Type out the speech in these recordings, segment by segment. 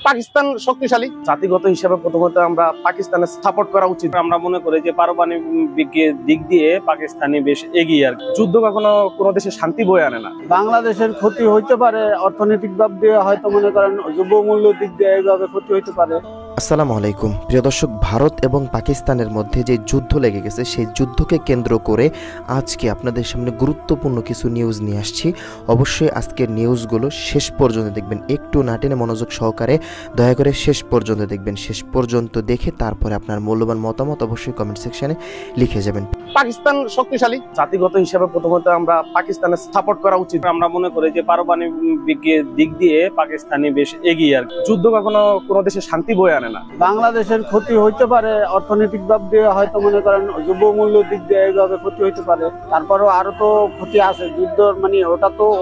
পাকিস্তান শক্তিশালী জাতিগত হিসেবে প্রথমত আমরা পাকিস্তানের সাপোর্ট করা উচিত। আমরা মনে করি যে পারমাণবিক দিক দিয়ে পাকিস্তানি বেশ এগিয়ে, আর যুদ্ধ কখনো কোনো দেশে শান্তি বয়ে আনে না। বাংলাদেশের ক্ষতি হইতে পারে অর্থনৈতিক ভাব দিয়ে, হয়তো মনে করেন দ্রব্যমূল্য দিক দিয়ে এইভাবে ক্ষতি হইতে পারে। আসসালামু আলাইকুম প্রিয় দর্শক, ভারত এবং পাকিস্তানের মধ্যে যে যুদ্ধ লেগে গেছে সেই যুদ্ধকে কেন্দ্র করে আজকে আপনাদের সামনে গুরুত্বপূর্ণ কিছু নিউজ নিয়ে আসছি। অবশ্যই আজকের নিউজগুলো শেষ পর্যন্ত দেখবেন, একটু না টেনে মনোযোগ সহকারে দয়া করে শেষ পর্যন্ত দেখবেন। শেষ পর্যন্ত দেখে তারপরে আপনার মূল্যবান মতামত অবশ্যই কমেন্ট সেকশনে লিখে যাবেন। পাকিস্তান শক্তিশালী জাতিগত হিসেবে প্রথমত আমরা পাকিস্তানের সাপোর্ট করা উচিত। আমরা মনে করি যে পারমাণবিক দিক দিয়ে পাকিস্তানি বেশ এগিয়ে, আর যুদ্ধ কখনো কোনো দেশে শান্তি বয়ে আনে না। বাংলাদেশের ক্ষতি হইতে পারে অর্থনৈতিক ভাব দিয়ে, হয়তো মনে করেন দ্রব্যমূল্য দিক দিয়ে এইভাবে ক্ষতি হইতে পারে। তারপরেও আরো তো ক্ষতি আছে যুদ্ধ, মানে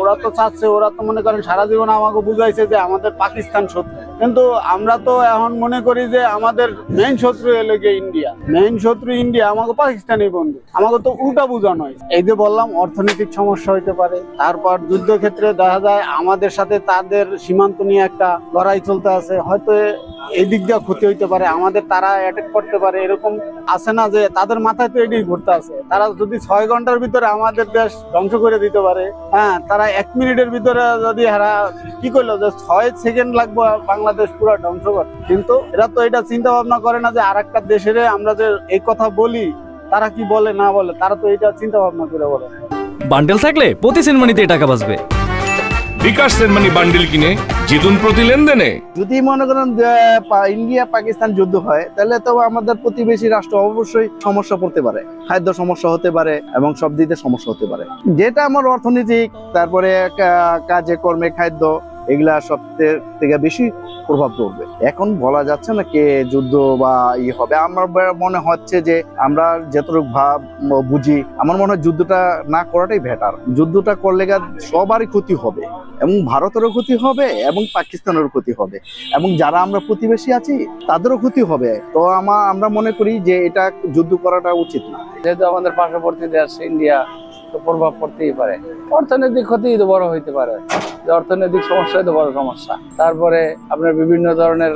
ওরা তো চাচ্ছে, ওরা তো মনে করেন সারা জীবন আমাকে বুঝাইছে যে আমাদের পাকিস্তান শত্রু, কিন্তু আমরা তো এখন মনে করি যে আমাদের মেইন শত্রু এলো গিয়ে ইন্ডিয়া। মেইন শত্রু ইন্ডিয়া, আমাকে পাকিস্তানি বন্ধু, আমাকে তো উল্টা বোঝানো হয়। এই যে বললাম অর্থনৈতিক সমস্যা হইতে পারে। তারপর যুদ্ধক্ষেত্রে দেখা যায় আমাদের সাথে তাদের সীমান্ত নিয়ে একটা লড়াই চলতে আছে, হয়তো এই দিক দিয়ে ক্ষতি হইতে পারে, আমাদের তারা অ্যাটাক করতে পারে। এরকম আছে না যে তাদের মাথায় তো এটাই ঘুরতে আছে, তারা যদি 6 ঘন্টার ভিতরে আমাদের দেশ ধ্বংস করে দিতে পারে। হ্যাঁ, তারা 1 মিনিটের ভিতরে যদি এরা কি করলো যে 6 সেকেন্ড লাগবে বাংলাদেশ পুরো ধ্বংস করে, কিন্তু এরা তো এটা চিন্তা ভাবনা করে না যে আর একটা দেশের আমরা যে এই কথা বলি তারা কি বলে না বলে, তারা তো এটা চিন্তা ভাবনা করে বলে। বান্ডেল থাকলে প্রতি সেনমানিতে টাকা বাঁচবে। বিকাশ সেনমানি বান্ডেল কিনে জিতুন প্রতি লেনদেনে। যদি মনে করেন ইন্ডিয়া পাকিস্তান যুদ্ধ হয়, তাহলে তো আমাদের প্রতিবেশী রাষ্ট্র অবশ্যই সমস্যা পড়তে পারে, খাদ্য সমস্যা হতে পারে এবং সব দিকে সমস্যা হতে পারে। যেটা আমার অর্থনৈতিক, তারপরে কাজে কর্মে খাদ্য, এগুলা সব থেকে বেশি প্রভাব পড়বে। এখন বলা যাচ্ছে না কে যুদ্ধ বা হবে। আমার মনে হচ্ছে যে আমরা যতটুকু বুঝি, আমার মনে হয় যুদ্ধটা না করাটাই বেটার। যুদ্ধটা করলে সবারই ক্ষতি হবে, এবং ভারতেরও ক্ষতি হবে এবং পাকিস্তানেরও ক্ষতি হবে, এবং যারা আমরা প্রতিবেশী আছি তাদেরও ক্ষতি হবে। তো আমরা মনে করি যে এটা যুদ্ধ করাটা উচিত না। যেহেতু আমাদের পার্শ্ববর্তী দেশ ইন্ডিয়া, তো প্রভাব পড়তেই পারে। অর্থনৈতিক ক্ষতি তো বড় হইতে পারে, অর্থনৈতিক সমস্যা তো বড় সমস্যা। তারপরে আপনার বিভিন্ন ধরনের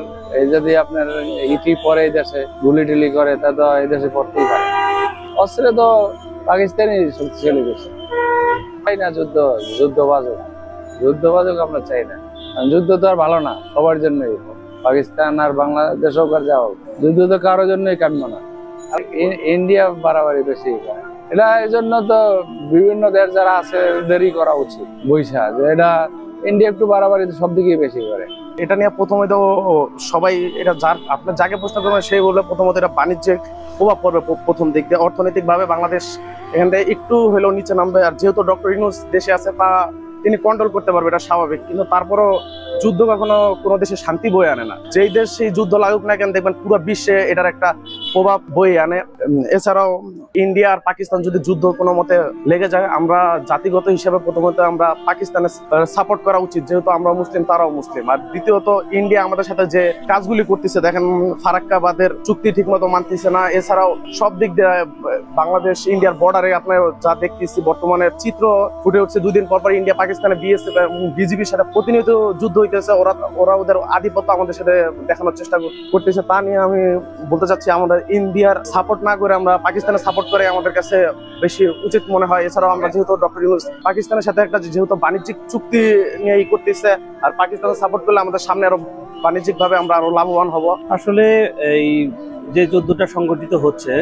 যদি আপনার ইটি পরে দেশে গুলি টুলি করে, তা তো এই দেশে পড়তেই পারে। অস্ত্রে তো পাকিস্তানি শক্তিশালী বেশি। চাই না যুদ্ধবাজক আমরা চাই না। যুদ্ধ তো আর ভালো না সবার জন্যই, পাকিস্তান আর বাংলাদেশ হোক আর যাও, যুদ্ধ তো কারোর জন্যই কাম্য না। আর ইন্ডিয়া বাড়াবাড়ি বেশি করে, এটা এই জন্য তো বিভিন্ন দেশ যারা আছে দেরি করা উচিত বৈশা, যে এটা ইন্ডিয়া একটু বাড়াবাড়ি সব দিকেই বেশি করে। এটা নিয়ে প্রথমে তো সবাই এটা আপনার যাকে প্রশ্ন করবেন সেই বলবে প্রথমত এটা বাণিজ্যিক প্রভাব পড়বে। প্রথম দিক দিয়ে অর্থনৈতিক ভাবে বাংলাদেশ এখান থেকে একটু হলেও নিচে নামবে, আর যেহেতু ডক্টর ইউনূস দেশে আছে তা তিনি কন্ট্রোল করতে পারবে, এটা স্বাভাবিক। কিন্তু তারপরও যুদ্ধ কখনো কোনো দেশে শান্তি বয়ে আনে না। যেই দেশ সেই যুদ্ধ লাগুক না কেন, দেখবেন পুরো বিশ্বে এটার একটা প্রভাব বয়ে আনে। এছাড়াও ইন্ডিয়া আর পাকিস্তান যদি যুদ্ধ কোনো মতে লেগে যায়, আমরা জাতিগত হিসেবে প্রথমত আমরা পাকিস্তানের সাপোর্ট করা উচিত, যেহেতু আমরা মুসলিম তারাও মুসলিম। আর দ্বিতীয়ত ইন্ডিয়া আমাদের সাথে যে কাজগুলি করতেছে, দেখেন ফারাক্কাবাদের চুক্তি ঠিক মতো মানতেছে না। এছাড়াও সব দিক দিয়ে বাংলাদেশ ইন্ডিয়ার বর্ডারে আপনার যা দেখতেছি বর্তমানে চিত্র ফুটে উঠছে, 2 দিন পর পর ইন্ডিয়া পাকিস্তানে বিএসএফ এবং বিজিবির সাথে প্রতিনিয়ত যুদ্ধ হইতেছে। ওরা ওদের আধিপত্য আমাদের সাথে দেখানোর চেষ্টা করতেছে। তা নিয়ে আমি বলতে চাচ্ছি, আমাদের ইন্ডিয়ার সাপোর্ট না করে আমরা পাকিস্তানের সাপোর্ট করে আমাদের কাছে বেশি উচিত মনে হয়। এছাড়াও আমরা যেহেতু ডক্টর ইউনূস পাকিস্তানের সাথে একটা যেহেতু বাণিজ্যিক চুক্তি নিয়ে করতেছে, আর পাকিস্তানের সাপোর্ট করলে আমাদের সামনে আরো বাণিজ্যিক ভাবে আমরা আরো লাভবান হব। আসলে এই যে যুদ্ধটা সংগঠিত হচ্ছে,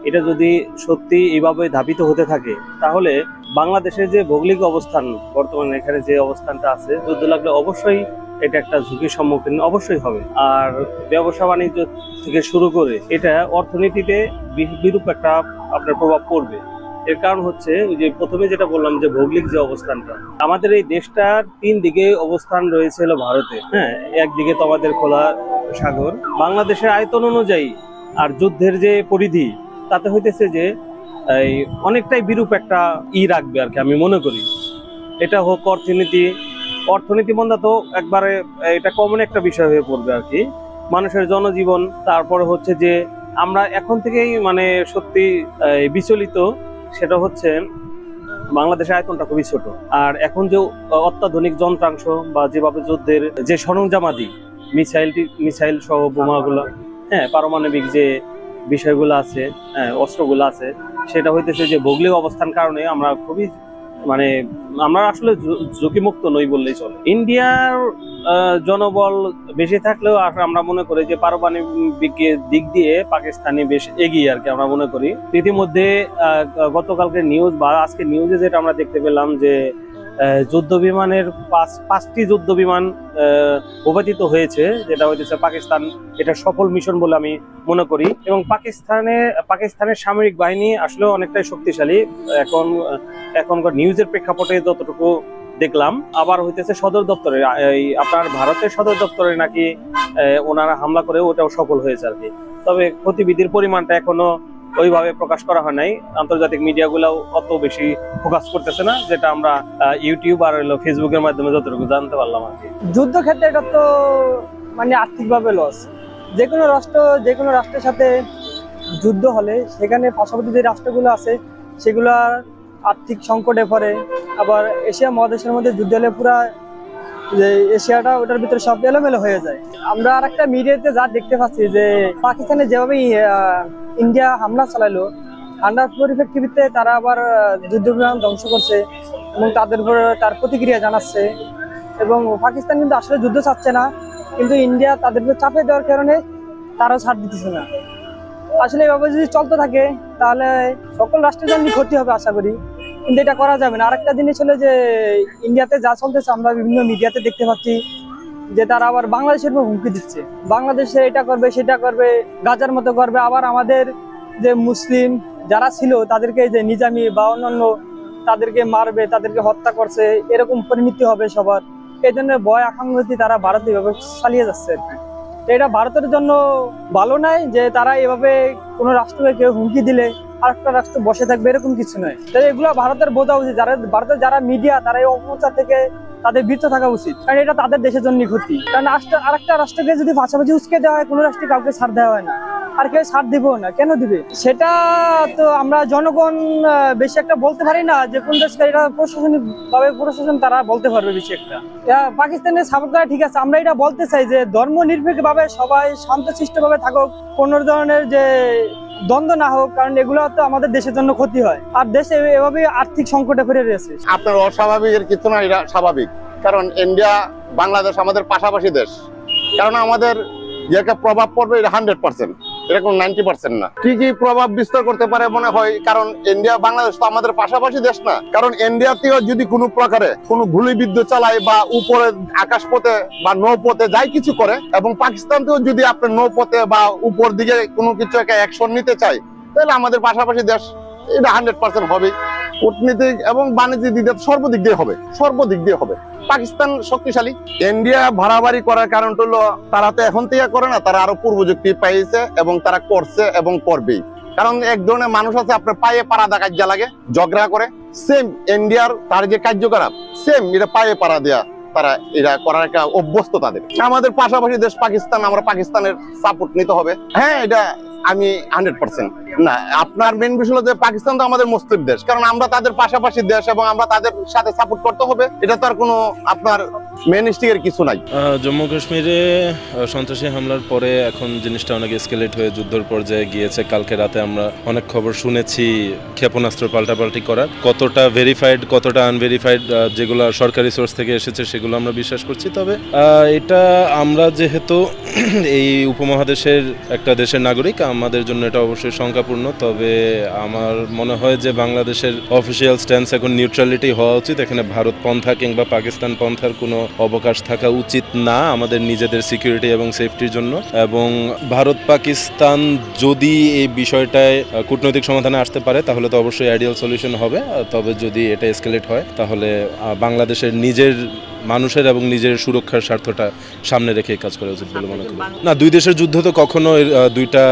এটা যদি সত্যি এইভাবে ধাবিত হতে থাকে, তাহলে বাংলাদেশের যে ভৌগোলিক অবস্থান, বর্তমানে এখানে যে অবস্থানটা আছে, যুদ্ধ লাগলে অবশ্যই এটা একটা ঝুঁকির সম্মুখীন অবশ্যই হবে। আর ব্যবসা বাণিজ্য থেকে শুরু করে এটা অর্থনীতিতে বিরূপ একটা আপনার প্রভাব পড়বে। এর কারণ হচ্ছে যে প্রথমে যেটা বললাম যে ভৌগোলিক যে অবস্থানটা, আমাদের এই দেশটার 3 দিকে অবস্থান রয়েছে হলো ভারতে। হ্যাঁ, একদিকে তো আমাদের খোলা সাগর, বাংলাদেশের আয়তন অনুযায়ী আর যুদ্ধের যে পরিধি, তাতে হইতেছে যে এই অনেকটাই বিরূপ একটা রাখবে আর কি, আমি মনে করি। এটা হোক অর্থনীতি মন্দা তো একবারে এটা কমন একটা বিষয় হয়ে পড়বে আর কি, মানুষের জনজীবন। তারপরে হচ্ছে যে আমরা এখন থেকেই মানে সত্যি বিচলিত, সেটা হচ্ছে বাংলাদেশের আয়তনটা খুবই ছোট। আর এখন যে অত্যাধুনিক যন্ত্রাংশ বা যেভাবে যুদ্ধের যে সরঞ্জামাদি, মিসাইল সহ বোমাগুলো, হ্যাঁ, পারমাণবিক যে বিষয়গুলো আছে, হ্যাঁ, অস্ত্রগুলো আছে, সেটা হইতেছে যে ভৌগোলিক অবস্থান কারণে আমরা খুবই মানে আমরা আসলে ঝুঁকিমুক্ত নই বললেই চলে। ইন্ডিয়ার জনবল বেশি থাকলেও আমরা মনে করি যে পারমাণবিক দিক দিয়ে পাকিস্তানি বেশ এগিয়ে আর কি আমরা মনে করি। ইতিমধ্যে গতকালকে নিউজ বা আজকে নিউজে যেটা আমরা দেখতে পেলাম যে যুদ্ধ বিমানের পাঁচটি যুদ্ধ বিমান ভূপাতিত হয়েছে, যেটা হইতেছে পাকিস্তান এটা সফল মিশন বলে আমি মনে করি। এবং পাকিস্তানের সামরিক বাহিনী আসলে অনেকটাই শক্তিশালী এখনকার নিউজের প্রেক্ষাপটে যতটুকু দেখলাম। আবার হইতেছে সদর দপ্তরে, আপনার ভারতের সদর দপ্তরে নাকি ওনারা হামলা করে ওটাও সফল হয়েছে আর কি। তবে ক্ষতিবিধির পরিমাণটা এখনো ওইভাবে প্রকাশ করা হয় নাই, আন্তর্জাতিক মিডিয়াগুলোও অত বেশি ফোকাস করতেছে না, যেটা আমরা ইউটিউব আর ফেসবুকের মাধ্যমে যতটুকু জানতে পারলাম আর কি। যুদ্ধক্ষেত্রে এটা তো মানে আর্থিকভাবে লস। যে কোনো রাষ্ট্রের সাথে যুদ্ধ হলে সেখানে পাশাপাশি যে রাষ্ট্রগুলো আছে সেগুলোর আর্থিক সংকটে পড়ে। আবার এশিয়া মহাদেশের মধ্যে যুদ্ধ হলে পুরা যে এশিয়াটা ওটার ভিতরে সব এলোমেলো হয়ে যায়। আমরা আর একটা মিডিয়াতে যা দেখতে পাচ্ছি যে পাকিস্তানে যেভাবে ইন্ডিয়া হামলা চালাইলো, ঠান্ডার পরিপ্রেক্ষিতে তারা আবার যুদ্ধ বিমান ধ্বংস করছে এবং তাদের উপর তার প্রতিক্রিয়া জানাচ্ছে। এবং পাকিস্তান কিন্তু আসলে যুদ্ধ চাচ্ছে না, কিন্তু ইন্ডিয়া তাদের উপর চাপে দেওয়ার কারণে তারাও ছাড় দিতেছে না। আসলে এভাবে যদি চলতে থাকে তাহলে সকল রাষ্ট্রের জন্য ক্ষতি হবে আশা করি, কিন্তু এটা করা যাবে না। আরেকটা জিনিস হলো যে ইন্ডিয়াতে যা চলতেছে আমরা বিভিন্ন মিডিয়াতে দেখতে পাচ্ছি যে তারা আবার বাংলাদেশের উপর হুমকি দিচ্ছে, বাংলাদেশে এটা করবে সেটা করবে, গাজার মতো করবে। আবার আমাদের যে মুসলিম যারা ছিল তাদেরকে যে নিজামি বা অন্যান্য তাদেরকে মারবে, তাদেরকে হত্যা করছে, এরকম পরিণতি হবে সবার। এই ধরনের ভয় আকাঙ্ক্ষা তারা ভারতে এভাবে চালিয়ে যাচ্ছে আর কি। এটা ভারতের জন্য ভালো নয় যে তারা এভাবে কোনো রাষ্ট্রকে কেউ হুমকি দিলে আরেকটা রাষ্ট্র বসে থাকবে, এরকম কিছু নয়। তাই এগুলো ভারতের বোঝা উচিত, ভারতের যারা মিডিয়া তারা এই অপপ্রচার থেকে তাদের বিরত থাকা উচিত, কারণ এটা তাদের দেশের জন্য ক্ষতি। কারণ আরেকটা রাষ্ট্রকে যদি পাশাপাশি উস্কে দেওয়া হয়, কোনো রাষ্ট্রে কাউকে ছাড় দেওয়া হয় না, আর কেউ ছাড় দিব না, কেন দিবে? সেটা তো আমরা জনগণ বেশি একটা বলতে পারি না যে কোন দেশকে, এটা প্রশাসনিক ভাবে প্রশাসন তারা বলতে পারবে বেশি একটা। পাকিস্তানের সাপোর্ট করা ঠিক আছে, আমরা এটা বলতে চাই যে ধর্ম নিরপেক্ষ ভাবে সবাই শান্তশিষ্ট ভাবে থাকুক, কোন ধরনের যে দ্বন্দ্ব না হোক, কারণ এগুলো তো আমাদের দেশের জন্য ক্ষতি হয়। আর দেশে এভাবে আর্থিক সংকটে পড়ে রয়েছে। আপনার অস্বাভাবিকের কিছু না, এটা স্বাভাবিক, কারণ ইন্ডিয়া বাংলাদেশ আমাদের পাশাপাশি দেশ, কারণ আমাদের যে একটা প্রভাব পড়বে এটা 100%, এটা কোনো 90% না। কি প্রভাব বিস্তার করতে পারে মনে হয়, কারণ ইন্ডিয়া বাংলাদেশ তো আমাদের পাশাপাশি দেশ না। কারণ ইন্ডিয়াতেও যদি কোনো প্রকারে কোনো গুলিবিদ্ধ চালায় বা উপরে আকাশপথে বা নৌপথে যাই কিছু করে, এবং পাকিস্তানতেও যদি আপনার নৌপথে বা উপর দিকে কোনো কিছু একটা অ্যাকশন নিতে চায়, তাহলে আমাদের পাশাপাশি দেশ এটা 100% হবে। কূটনীতিক এবং বাণিজ্যিক দিক দিয়ে সর্বদিক দিয়ে হবে। পাকিস্তান শক্তিশালী, ইন্ডিয়া ভাড়াবাড়ি করার কারণটা হলো তারা তো এখন থেকে করে না, তারা আরো পূর্বযুক্তি পাইছে এবং তারা করছে এবং করবেই। কারণ এক ধরনের মানুষ আছে আপনার পায়ে পাড়া দেওয়া কাজ লাগে, ঝগড়া করে, সেম ইন্ডিয়ার তার যে কার্যকলাপ সেম এটা পায়ে পাড়া দেয়া তারা এটা করার একটা অভ্যস্ত তাদের। আমাদের পাশাপাশি দেশ পাকিস্তান, আমরা পাকিস্তানের সাপোর্ট নিতে হবে। হ্যাঁ, এটা আমি 100% না। আপনার মেন বিষয় হলো যে পাকিস্তান তো আমাদের মুসলিম দেশ, কারণ আমরা তাদের পাশাপাশি দেশ এবং আমরা তাদের সাথে সাপোর্ট করতে হবে। এটা তো আর কোনো আপনার মেন স্টিকের কিছু নাই। জম্মু কাশ্মীরে সন্ত্রাসী হামলার পরে এখন জিনিসটা অনেক এসকেলেট হয়ে যুদ্ধের পর্যায়ে গিয়েছে। কালকে রাতে আমরা অনেক খবর শুনেছি ক্ষেপণাস্ত্র পাল্টাপাল্টি করার। কতটা ভেরিফাইড কতটা আনভেরিফাইড যেগুলো সরকারি সোর্স থেকে এসেছে সেগুলো আমরা বিশ্বাস করছি। তবে এটা আমরা যেহেতু এই উপমহাদেশের একটা দেশের নাগরিক, আমাদের জন্য এটা অবশ্যই শঙ্কাপূর্ণ। তবে আমার মনে হয় যে বাংলাদেশের অফিসিয়াল স্ট্যান্স এখন নিউট্রালিটি হওয়া উচিত। এখানে ভারত পন্থা কিংবা পাকিস্তান পন্থার কোনো অবকাশ থাকা উচিত না আমাদের নিজেদের সিকিউরিটি এবং সেফটির জন্য। এবং ভারত পাকিস্তান যদি এই বিষয়টায় কূটনৈতিক সমাধানে আসতে পারে তাহলে তো অবশ্যই আইডিয়াল সলিউশন হবে। তবে যদি এটা এসকেলেট হয় তাহলে বাংলাদেশের নিজের মানুষের এবং নিজের সুরক্ষার স্বার্থটা সামনে রেখে কাজ করা উচিত বলে মনে করি। না, দুই দেশের যুদ্ধ তো কখনো দুইটা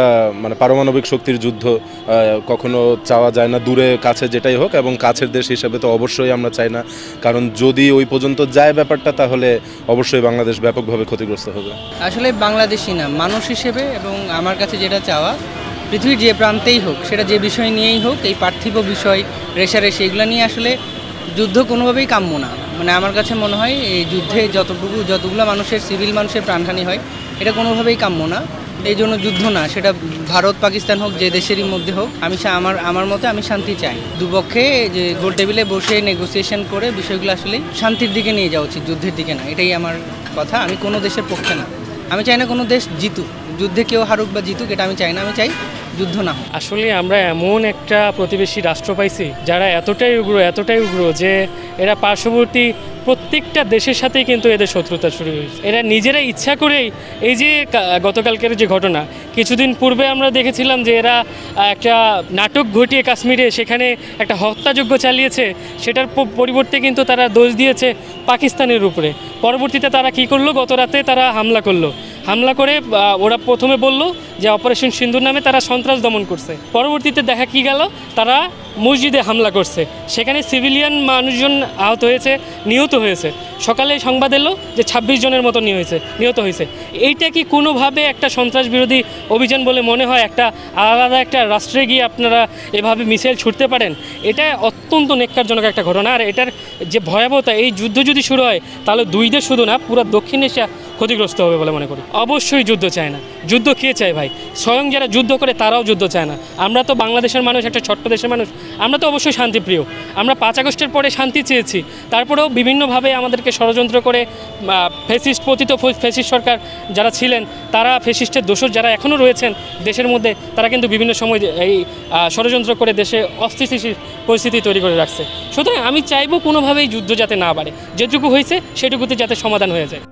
মানে পারমাণবিক শক্তির যুদ্ধ কখনো চাওয়া যায় না, দূরে কাছে যেটাই হোক। এবং কাছের দেশ হিসাবে তো অবশ্যই আমরা চাই না, কারণ যদি ওই পর্যন্ত যায় ব্যাপারটা তাহলে অবশ্যই বাংলাদেশ ব্যাপকভাবে ক্ষতিগ্রস্ত হবে। আসলে বাংলাদেশি না, মানুষ হিসেবে এবং আমার কাছে যেটা চাওয়া, পৃথিবীর যে প্রান্তেই হোক, সেটা যে বিষয় নিয়েই হোক, এই পার্থিব বিষয় রেশারেশি এগুলো নিয়ে আসলে যুদ্ধ কোনোভাবেই কাম্য না। মানে আমার কাছে মনে হয় এই যুদ্ধে যতগুলো মানুষের সিভিল মানুষের প্রাণহানি হয় এটা কোনোভাবেই কাম্য না। এই জন্য যুদ্ধ না, সেটা ভারত পাকিস্তান হোক, যে দেশেরই মধ্যে হোক, আমার মতে আমি শান্তি চাই। দুপক্ষে যে গোল টেবিলে বসে নেগোসিয়েশন করে বিষয়গুলো আসলে শান্তির দিকে নিয়ে যাওয়া উচিত, যুদ্ধের দিকে না। এটাই আমার কথা। আমি কোনো দেশের পক্ষে না, আমি চাই না কোনো দেশ জিতুক, যুদ্ধে কেউ হারুক বা জিতুক, এটা আমি চাই না। আমি চাই যুদ্ধ না হোক। আসলে আমরা এমন একটা প্রতিবেশী রাষ্ট্র পাইছি যারা এতটাই উগ্র যে এরা পার্শ্ববর্তী প্রত্যেকটা দেশের সাথেই কিন্তু এদের শত্রুতা শুরু হয়েছে। এরা নিজেরা ইচ্ছা করেই, এই যে গতকালকের যে ঘটনা, কিছুদিন পূর্বে আমরা দেখেছিলাম যে এরা একটা নাটক ঘটিয়ে কাশ্মীরে সেখানে একটা হত্যাযজ্ঞ চালিয়েছে, সেটার পরিবর্তে কিন্তু তারা দোষ দিয়েছে পাকিস্তানের উপরে। পরবর্তীতে তারা কি করলো, গত রাতে তারা হামলা করে ওরা প্রথমে বলল যে অপারেশন সিন্দুর নামে তারা সন্ত্রাস দমন করছে। পরবর্তীতে দেখা কি গেল, তারা মসজিদে হামলা করছে, সেখানে সিভিলিয়ান মানুষজন আহত হয়েছে, নিহত হয়েছে। সকালে সংবাদ এলো যে 26 জনের মতো নিহত হয়েছে। এইটা কি কোনোভাবে একটা সন্ত্রাস বিরোধী অভিযান বলে মনে হয়? একটা আলাদা একটা রাষ্ট্রে গিয়ে আপনারা এভাবে মিসাইল ছুটতে পারেন? এটা অত্যন্ত নেক্কারজনক একটা ঘটনা। আর এটার যে ভয়াবহতা, এই যুদ্ধ যদি শুরু হয় তাহলে দুই দেশ শুধু না, পুরো দক্ষিণ এশিয়া ক্ষতিগ্রস্ত হবে বলে মনে করি। অবশ্যই যুদ্ধ চায় না। যুদ্ধ কে চায় ভাই? স্বয়ং যারা যুদ্ধ করে তারাও যুদ্ধ চায় না। আমরা তো বাংলাদেশের মানুষ, একটা ছোট্ট দেশের মানুষ, আমরা তো অবশ্যই শান্তিপ্রিয়। আমরা 5 আগস্টের পরে শান্তি চেয়েছি, তারপরেও বিভিন্নভাবে আমাদেরকে ষড়যন্ত্র করে ফ্যাসিস্ট সরকার যারা ছিলেন, তারা ফ্যাসিস্টের দোষর যারা এখনও রয়েছেন দেশের মধ্যে, তারা কিন্তু বিভিন্ন সময় এই ষড়যন্ত্র করে দেশে অস্থিতিশীল পরিস্থিতি তৈরি করে রাখছে। সুতরাং আমি চাইবো কোনোভাবেই যুদ্ধ যাতে না বাড়ে, যেটুকু হয়েছে সেটুকুতে যাতে সমাধান হয়ে যায়।